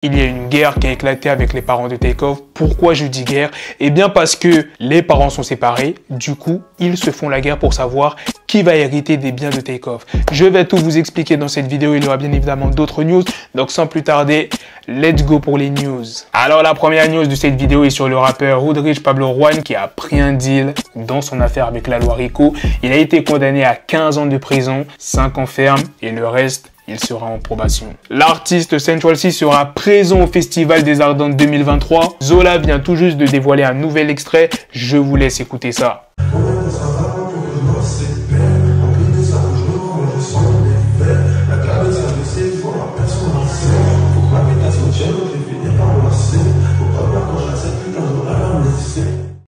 Il y a une guerre qui a éclaté avec les parents de Takeoff. Pourquoi je dis guerre? Eh bien parce que les parents sont séparés. Du coup, ils se font la guerre pour savoir qui va hériter des biens de Takeoff. Je vais tout vous expliquer dans cette vidéo. Il y aura bien évidemment d'autres news. Donc sans plus tarder, let's go pour les news. Alors la première news de cette vidéo est sur le rappeur Rudrich Pablo Juan qui a pris un deal dans son affaire avec la loi RICO. Il a été condamné à 15 ans de prison, 5 ans ferme et le reste, il sera en probation. L'artiste Central C sera présent au Festival des Ardentes 2023. Zola vient tout juste de dévoiler un nouvel extrait. Je vous laisse écouter ça.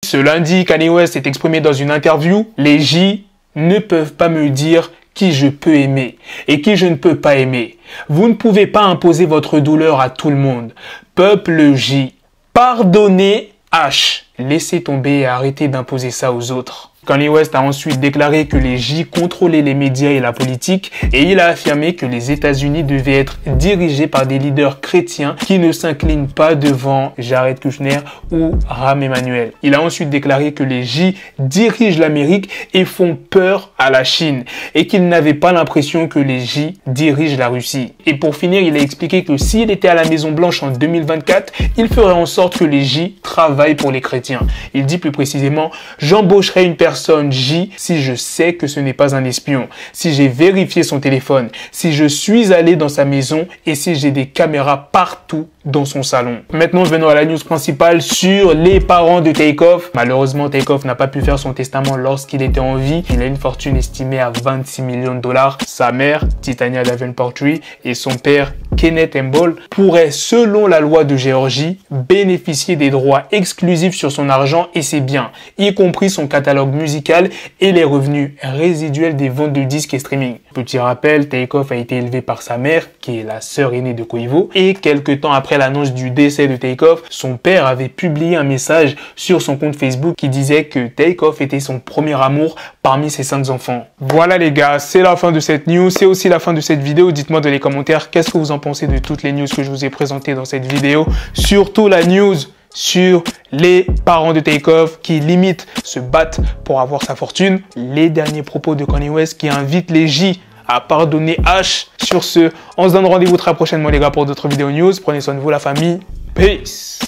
Ce lundi, Kanye West s'est exprimé dans une interview. Les J ne peuvent pas me dire qui je peux aimer et qui je ne peux pas aimer. Vous ne pouvez pas imposer votre douleur à tout le monde. Peuple J, pardonnez H. Laissez tomber et arrêtez d'imposer ça aux autres. Kanye West a ensuite déclaré que les J contrôlaient les médias et la politique et il a affirmé que les États-Unis devaient être dirigés par des leaders chrétiens qui ne s'inclinent pas devant Jared Kushner ou Rahm Emanuel. Il a ensuite déclaré que les J dirigent l'Amérique et font peur à la Chine et qu'il n'avait pas l'impression que les J dirigent la Russie. Et pour finir, il a expliqué que s'il était à la Maison Blanche en 2024, il ferait en sorte que les J travaillent pour les chrétiens. Il dit plus précisément « J'embaucherai une personne J si je sais que ce n'est pas un espion, si j'ai vérifié son téléphone, si je suis allé dans sa maison et si j'ai des caméras partout dans son salon. » Maintenant, venons à la news principale sur les parents de Takeoff. Malheureusement, Takeoff n'a pas pu faire son testament lorsqu'il était en vie. Il a une fortune estimée à 26 millions de dollars. Sa mère, Titania Davenportry, et son père, Kenneth Embol, pourraient, selon la loi de Géorgie, bénéficier des droits exclusifs sur son argent et ses biens, y compris son catalogue musical et les revenus résiduels des ventes de disques et streaming. Petit rappel, Takeoff a été élevé par sa mère, qui est la sœur aînée de Quavo, et quelques temps après l'annonce du décès de Takeoff, son père avait publié un message sur son compte Facebook qui disait que Takeoff était son premier amour parmi ses 5 enfants. Voilà les gars, c'est la fin de cette news, c'est aussi la fin de cette vidéo. Dites-moi dans les commentaires qu'est-ce que vous en pensez de toutes les news que je vous ai présentées dans cette vidéo, surtout la news sur les parents de Takeoff qui limite se battent pour avoir sa fortune, les derniers propos de Kanye West qui invitent les J à pardonner H. Sur ce, on se donne rendez-vous très prochainement les gars pour d'autres vidéos news. Prenez soin de vous la famille. Peace.